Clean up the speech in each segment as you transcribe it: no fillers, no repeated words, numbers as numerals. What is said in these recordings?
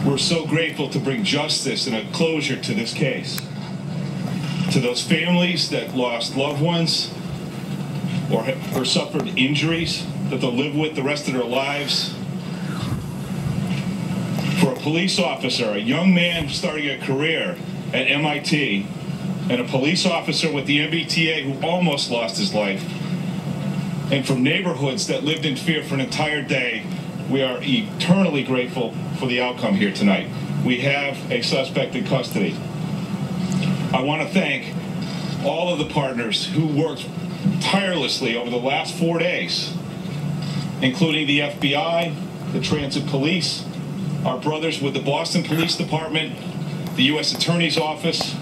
We're so grateful to bring justice and a closure to this case. To those families that lost loved ones or suffered injuries that they'll live with the rest of their lives. For a police officer, a young man starting a career at MIT, and a police officer with the MBTA who almost lost his life, and from neighborhoods that lived in fear for an entire day, we are eternally grateful for the outcome here tonight. We have a suspect in custody. I want to thank all of the partners who worked tirelessly over the last 4 days, including the FBI, the Transit Police, our brothers with the Boston Police Department, the U.S. Attorney's Office,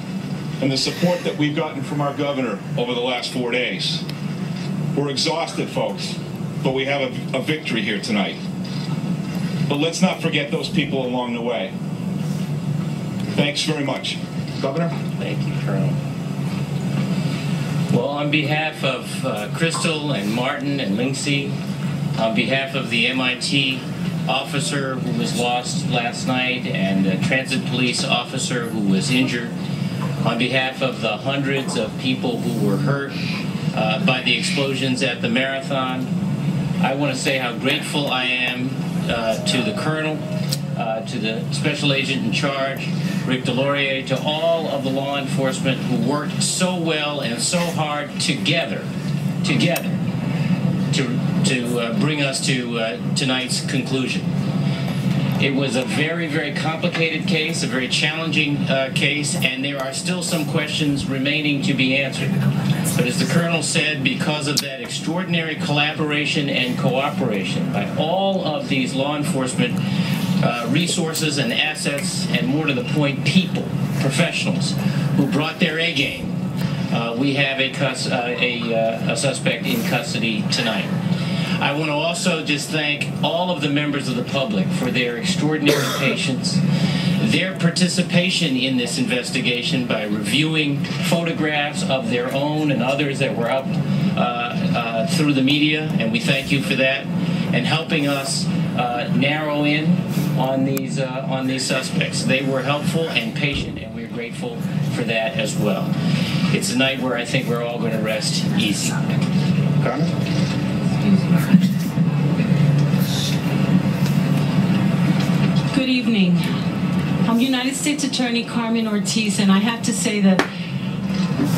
and the support that we've gotten from our governor over the last 4 days. We're exhausted, folks, but we have a victory here tonight. But let's not forget those people along the way. Thanks very much. Governor? Thank you, Colonel. Well, on behalf of Crystal and Martin and Lindsay, on behalf of the MIT officer who was lost last night and a transit police officer who was injured, on behalf of the hundreds of people who were hurt by the explosions at the marathon, I want to say how grateful I am to the Colonel, to the Special Agent in charge, Rick Delorier, to all of the law enforcement who worked so well and so hard together to bring us to tonight's conclusion. It was a very, very complicated case, a very challenging case, and there are still some questions remaining to be answered. But as the Colonel said, because of that extraordinary collaboration and cooperation by all of these law enforcement resources and assets, and more to the point, people, professionals, who brought their A game, we have a suspect in custody tonight. I want to also just thank all of the members of the public for their extraordinary patience, their participation in this investigation by reviewing photographs of their own and others that were up through the media, and we thank you for that, and helping us narrow in on these suspects. They were helpful and patient, and we're grateful for that as well. It's a night where I think we're all going to rest easy. Carmen? Good evening. I'm United States Attorney Carmen Ortiz, and I have to say that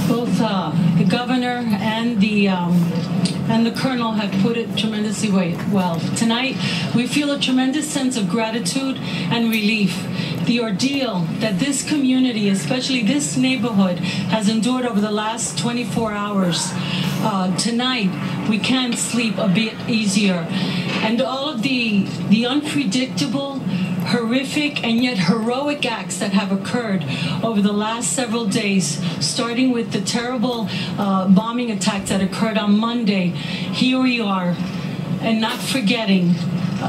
both the governor and the colonel have put it tremendously well. Tonight, we feel a tremendous sense of gratitude and relief. The ordeal that this community, especially this neighborhood, has endured over the last 24 hours. Tonight, we can sleep a bit easier. And all of the unpredictable, horrific, and yet heroic acts that have occurred over the last several days, starting with the terrible bombing attacks that occurred on Monday. Here we are, and not forgetting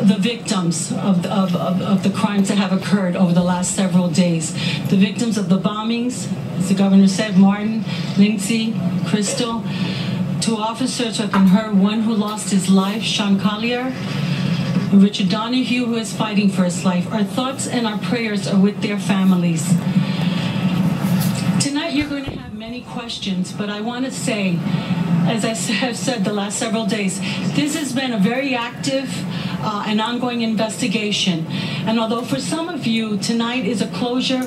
the victims of the crimes that have occurred over the last several days. The victims of the bombings, as the governor said, Martin, Lindsay, Crystal, 2 officers who have been hurt, 1 who lost his life, Sean Collier, Richard Donahue, who is fighting for his life. Our thoughts and our prayers are with their families. Tonight you're going to have many questions, but I want to say, as I have said the last several days, this has been a very active and ongoing investigation. And although for some of you tonight is a closure,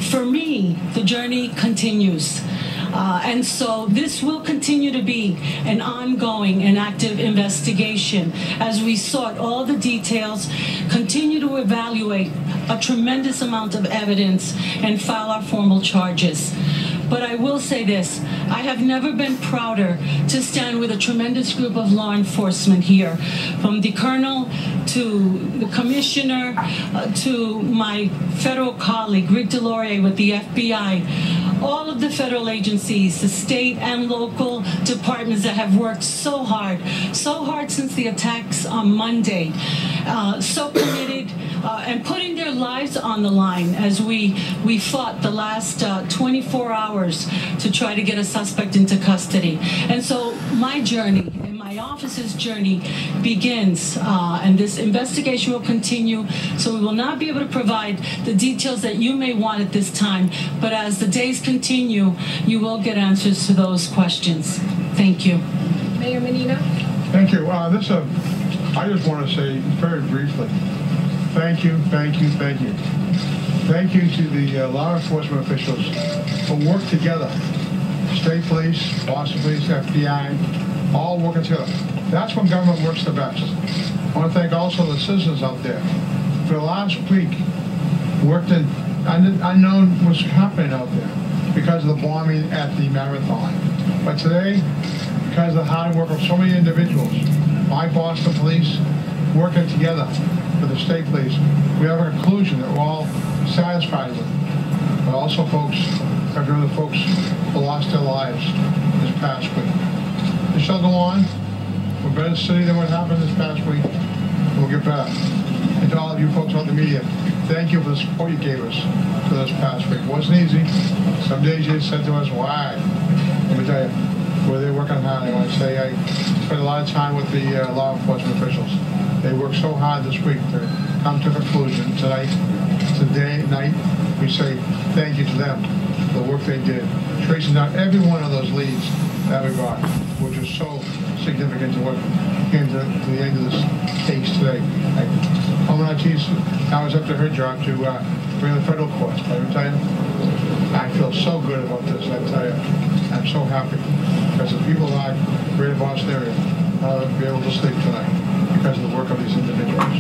for me the journey continues. And so this will continue to be an ongoing and active investigation as we sort all the details, continue to evaluate a tremendous amount of evidence, and file our formal charges. But I will say this, I have never been prouder to stand with a tremendous group of law enforcement here, from the colonel to the commissioner to my federal colleague, Rick Delorier with the FBI, all of the federal agencies, the state and local departments that have worked so hard since the attacks on Monday, so committed and putting their lives on the line as we fought the last 24 hours to try to get a suspect into custody. And so my journey, my office's journey begins, and this investigation will continue, so we will not be able to provide the details that you may want at this time, but as the days continue, you will get answers to those questions. Thank you. Mayor Menino? Thank you. I just want to say very briefly, thank you, thank you, thank you. Thank you to the law enforcement officials who work together. State police, Boston Police, FBI, all working together. That's when government works the best. I want to thank also the citizens out there. For the last week, worked in unknown what's happening out there because of the bombing at the marathon. But today, because of the hard work of so many individuals, my Boston Police working together with the state police, we have a conclusion that we're all satisfied with. But also, folks, I've heard the folks who lost their lives this past week. This shall go on. We're a better city than what happened this past week. We'll get better. And to all of you folks on the media, thank you for the support you gave us for this past week. It wasn't easy. Some days you said to us, why? Let me tell you, where they're working hard. I want to say I spent a lot of time with the law enforcement officials. They worked so hard this week to come to a conclusion tonight. Today night, we say thank you to them for the work they did, tracing down every one of those leads that we got, which was so significant to what came to the end of this case today. Alma Ortiz, now it's up to her job to bring the federal courts. But I tell you, I feel so good about this. I tell you, I'm so happy because the people of our greater Boston area be able to sleep tonight because of the work of these individuals.